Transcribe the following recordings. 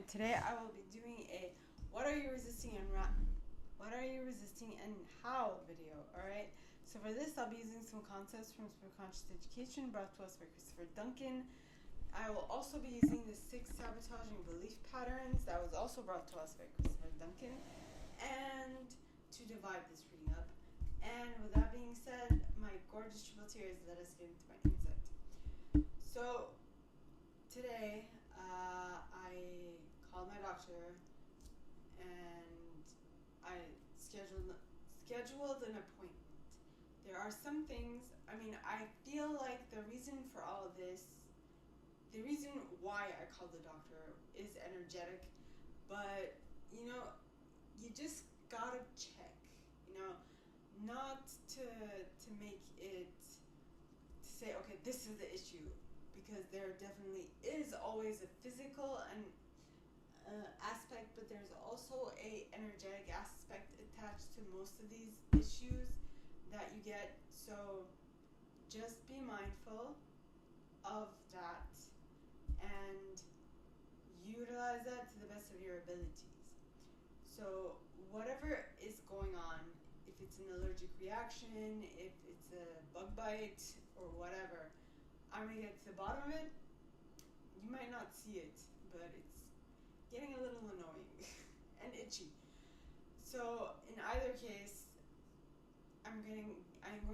today I will be doing a what are you resisting and how video. Alright, so for this I'll be using some concepts from Subconscious Education brought to us by Chris Duncan. I will also be using the 6 sabotaging belief patterns that was also brought to us by Chris Duncan, and to divide this reading up. And with that being said, my gorgeous triple tears, let us get into my insight. So today I called my doctor and I scheduled an appointment. There are some things, I feel like the reason for all of this, the reason why I called the doctor is energetic, but you just gotta check, not to make it, to say, okay, this is the issue, because there definitely is always a physical and aspect, but there's also a energetic aspect attached to most of these issues that you get. So just be mindful of that and utilize that to the best of your abilities. So whatever is going on, if it's an allergic reaction, if it's a bug bite or whatever, I'm going to get to the bottom of it. You might not see it, but it's getting a little annoying and itchy. So in either case, I'm going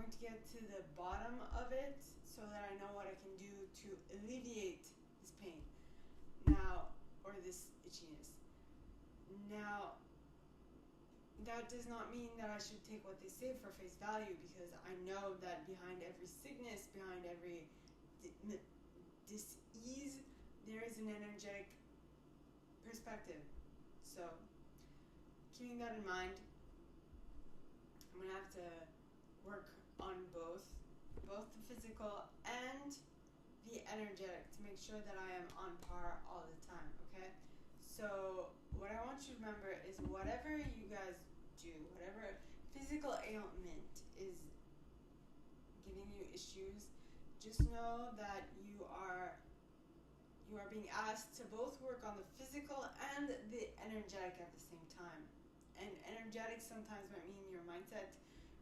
to get to the bottom of it so that I know what I can do to alleviate this pain now, or this itchiness. Now, that does not mean that I should take what they say for face value, because I know that behind every sickness, behind every dis-ease, there is an energetic perspective. So keeping that in mind, I'm going to have to work on both the physical and the energetic to make sure that I am on par all the time, okay? So what I want you to remember is whatever you guys do, whatever physical ailment is giving you issues, just know that you are being asked to both work on the physical and the energetic at the same time. And energetic sometimes might mean your mindset,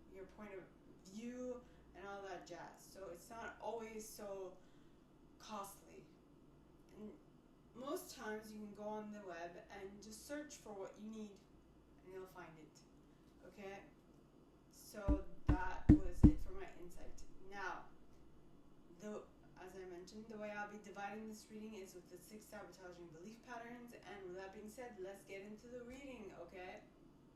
your point of view, and all that jazz. So it's not always so costly. And most times you can go on the web and just search for what you need and you'll find it. Okay? So that was it for my insight. Now, as I mentioned, the way I'll be dividing this reading is with the 6 sabotaging belief patterns. And with that being said, let's get into the reading, okay?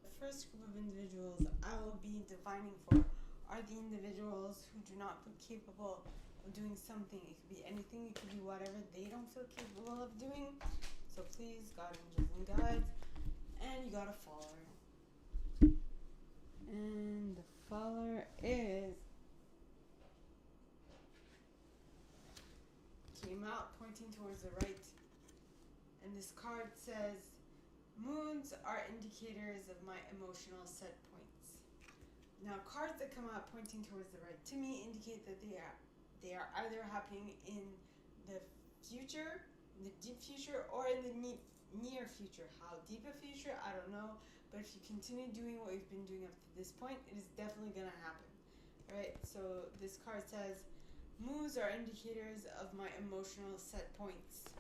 The first group of individuals I will be divining for are the individuals who do not feel capable of doing something. It could be anything, it could be whatever they don't feel capable of doing. So please, God, angels, and guides. And you got a follower. And the follower came out pointing towards the right. And this card says, moods are indicators of my emotional set points. Now, cards that come out pointing towards the right to me indicate that they are either happening in the future, the deep future, or in the near future. How deep a future, I don't know. But if you continue doing what you've been doing up to this point, it is definitely going to happen. Right? So this card says, moods are indicators of my emotional set points.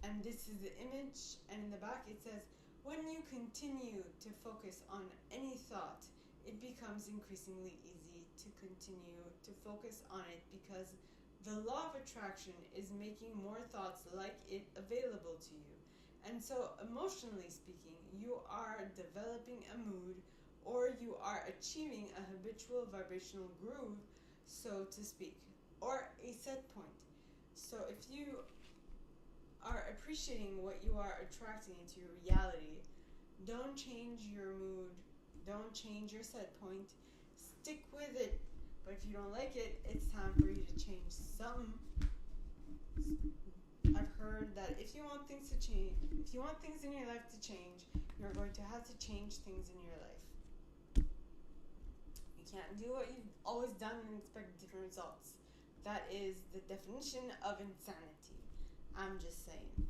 And this is the image, and in the back it says, when you continue to focus on any thought, it becomes increasingly easy to continue to focus on it, because the law of attraction is making more thoughts like it available to you. And so emotionally speaking, you are developing a mood, or you are achieving a habitual vibrational groove, so to speak, or a set point. So if you are appreciating what you are attracting into your reality, don't change your mood, don't change your set point, stick with it. But if you don't like it, it's time for you to change something. I've heard that if you want things to change, if you want things in your life to change, you're going to have to change things in your life. You can't do what you've always done and expect different results. That is the definition of insanity. I'm just saying.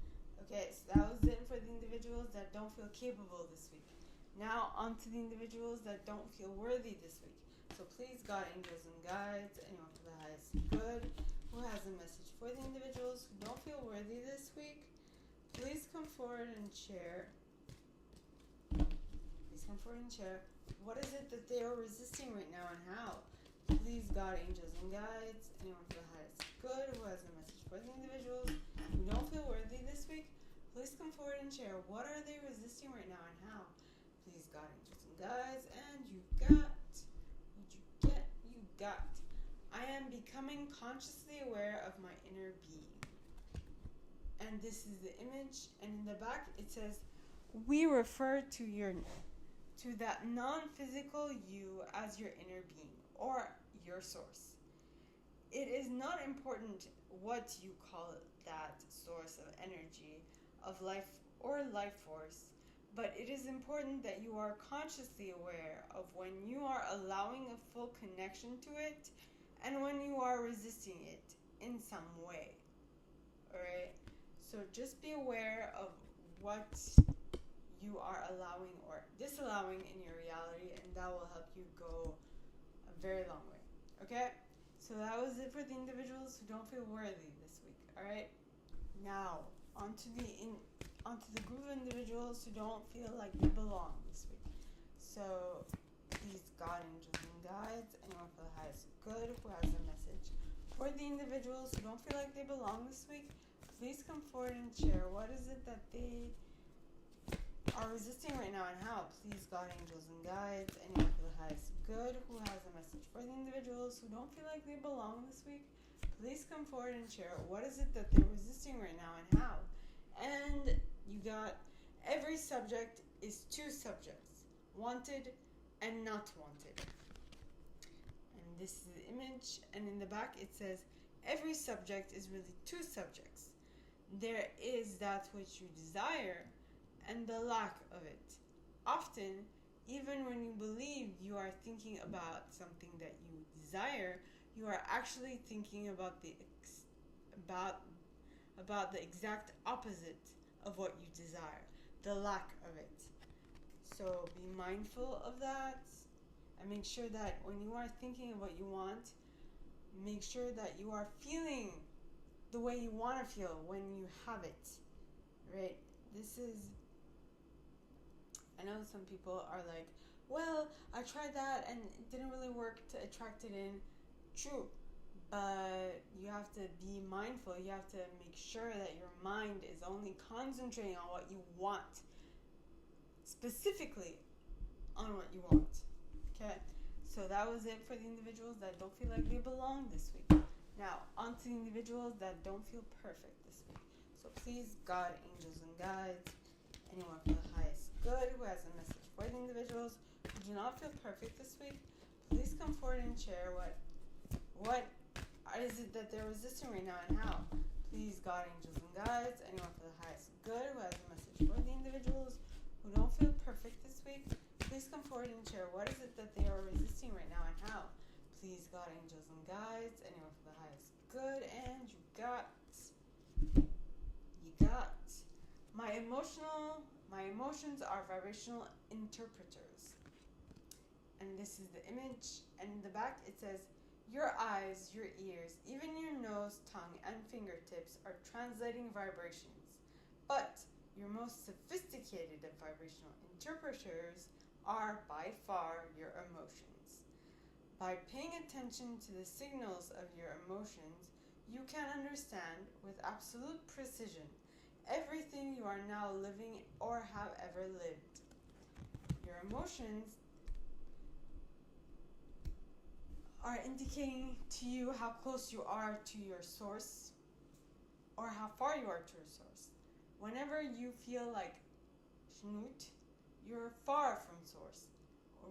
Okay, so that was it for the individuals that don't feel capable this week. Now on to the individuals that don't feel worthy this week. So please, God, angels, and guides, anyone for the highest good who has a message for the individuals who don't feel worthy this week, please come forward and share. Please come forward and share. What is it that they are resisting right now and how? Please, God, angels, and guides, anyone for the highest good who has a message for the individuals who don't feel worthy this week, please come forward and share. What are they resisting right now and how? Please, God, angels, and guides, and you got. What you get, you got. I am becoming consciously aware of my inner being. And this is the image, and in the back it says, we refer to that non-physical you as your inner being, or your source. It is not important what you call that source of energy, of life, or life force, but it is important that you are consciously aware of when you are allowing a full connection to it and when you are resisting it in some way. Alright? So just be aware of what you are allowing or disallowing in your reality, and that will help you go a very long way. Okay? So that was it for the individuals who don't feel worthy this week. Alright? Now, onto the group of individuals who don't feel like they belong this week. So, please, God, angels, and guides, anyone for the highest good who has a message for the individuals who don't feel like they belong this week, please come forward and share. What is it that they are resisting right now and how? Please, God, angels, and guides, anyone for the highest good who has a message for the individuals who don't feel like they belong this week, please come forward and share. What is it that they're resisting right now and how? And you got, every subject is two subjects, wanted and not wanted. And this is the image, and in the back it says, every subject is really two subjects. There is that which you desire and the lack of it. Often, even when you believe you are thinking about something that you desire, you are actually thinking about the exact opposite of what you desire, the lack of it. So be mindful of that, and make sure that when you are thinking of what you want, make sure that you are feeling the way you want to feel when you have it, right? I know some people are like, well, I tried that and it didn't really work to attract it in. True, but you have to be mindful. You have to make sure that your mind is only concentrating on what you want, specifically on what you want. Okay, so that was it for the individuals that don't feel like they belong this week. Now, on to the individuals that don't feel perfect this week. So please, God, angels, and guides, anyone for the highest good who has a message for the individuals who do not feel perfect this week, please come forward and share what is it that they're resisting right now and how. Please, God, angels, and guides, anyone for the highest good who has a message for the individuals who don't feel perfect this week, please come forward and share. What is it that they are resisting right now and how? Please, God, angels, and guides, anyone for the highest good, and you got. My emotions are vibrational interpreters. And this is the image, and in the back it says, your eyes, your ears, even your nose, tongue, and fingertips are translating vibrations. But your most sophisticated of vibrational interpreters are by far your emotions. By paying attention to the signals of your emotions, you can understand with absolute precision everything you are now living or have ever lived. Your emotions are indicating to you how close you are to your source or how far you are to your source. Whenever you feel like schnut, you're far from source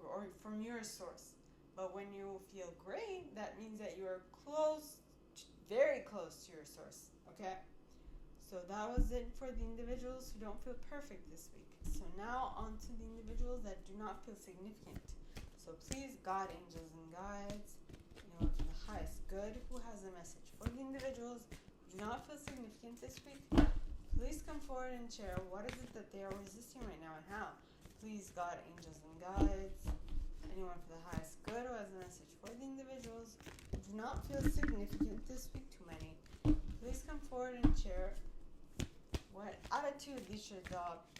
or from your source. But when you feel great, that means that you're close, very close to your source, okay? So that was it for the individuals who don't feel perfect this week. So now on to the individuals that do not feel significant. So please, God, angels, and guides, anyone from the highest good who has a message for the individuals who do not feel significant this week, Please come forward and share what is it that they are resisting right now and how. Please, God, angels, and guides, anyone for the highest good who has a message for the individuals who do not feel significant this week, too many. Please come forward and share what attitude they should adopt.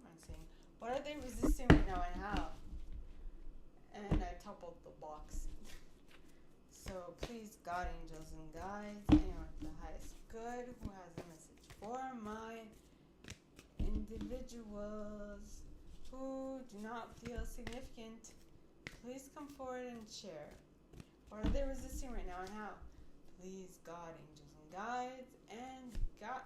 I'm saying, what are they resisting right now and how? And I toppled the box. So please, God, angels, and guides, anyone for the highest good who has a message for my individuals who do not feel significant, please come forward and share. What are they resisting right now and how? Please, God, angels, and guides, and you got.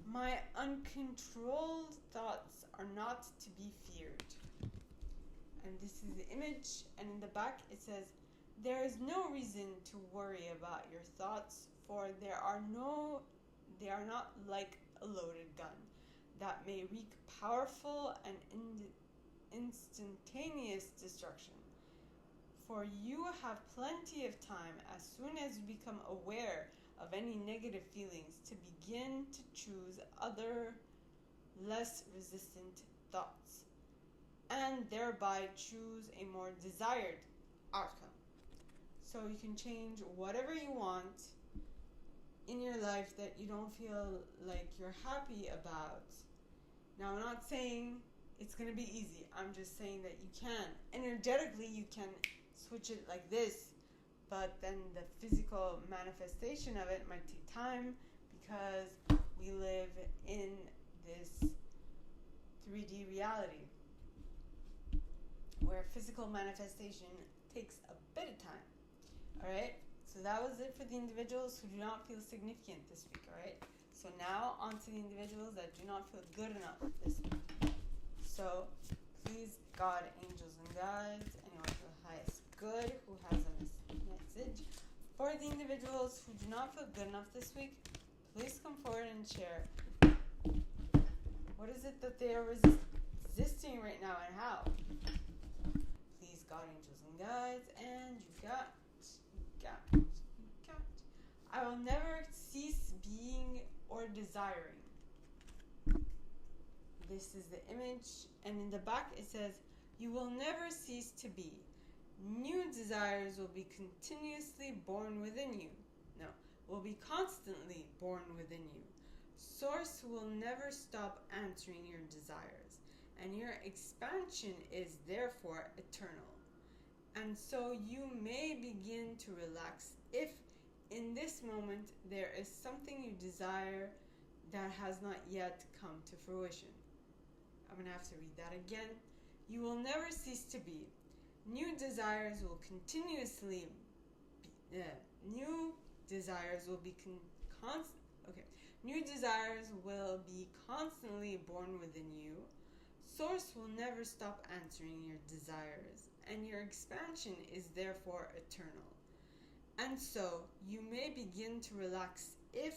My uncontrolled thoughts are not to be feared. And this is the image, and in the back it says, there is no reason to worry about your thoughts, for they are not like a loaded gun that may wreak powerful and instantaneous destruction. For you have plenty of time, as soon as you become aware of any negative feelings, to begin to choose other, less resistant thoughts, and thereby choose a more desired outcome. So you can change whatever you want in your life that you don't feel like you're happy about. Now, I'm not saying it's going to be easy. I'm just saying that you can. Energetically, you can switch it like this, but then the physical manifestation of it might take time because we live in this 3D reality where physical manifestation takes a bit of time. Alright, so that was it for the individuals who do not feel significant this week. Alright, so now on to the individuals that do not feel good enough this week. So please, God, angels, and guides, anyone for the highest good who has a message for the individuals who do not feel good enough this week, please come forward and share. What is it that they are resisting right now and how? Please, God, angels, and guides, and you got. I will never cease being or desiring. This is the image, and in the back it says, you will never cease to be. New desires will be continuously born within you. No, will be constantly born within you. Source will never stop answering your desires, and your expansion is therefore eternal. And so you may begin to relax if in this moment there is something you desire that has not yet come to fruition. I'm going to have to read that again. You will never cease to be. New desires will continuously New desires will be constantly born within you. Source will never stop answering your desires, and your expansion is therefore eternal. And so you may begin to relax if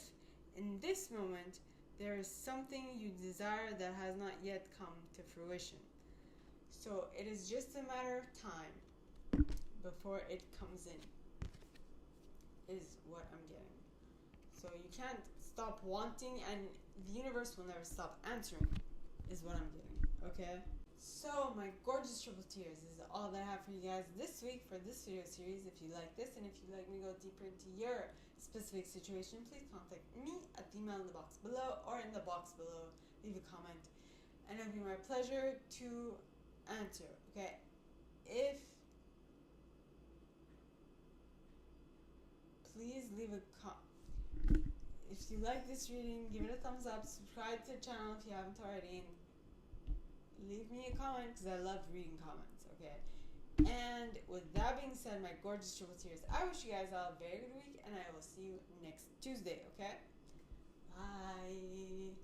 in this moment there is something you desire that has not yet come to fruition. So it is just a matter of time before it comes in, is what I'm getting. So you can't stop wanting, and the universe will never stop answering, is what I'm getting. Okay? So my gorgeous triple tears, this is all that I have for you guys this week for this video series. If you like this, and if you'd like me to go deeper into your specific situation, please contact me at the email in the box below or in the box below. Leave a comment, and it'll be my pleasure to answer. Okay? Please leave a if you like this reading, give it a thumbs up, subscribe to the channel if you haven't already, and leave me a comment because I love reading comments. Okay? And with that being said, my gorgeous triple tears, I wish you guys all a very good week, and I will see you next Tuesday. Okay? Bye.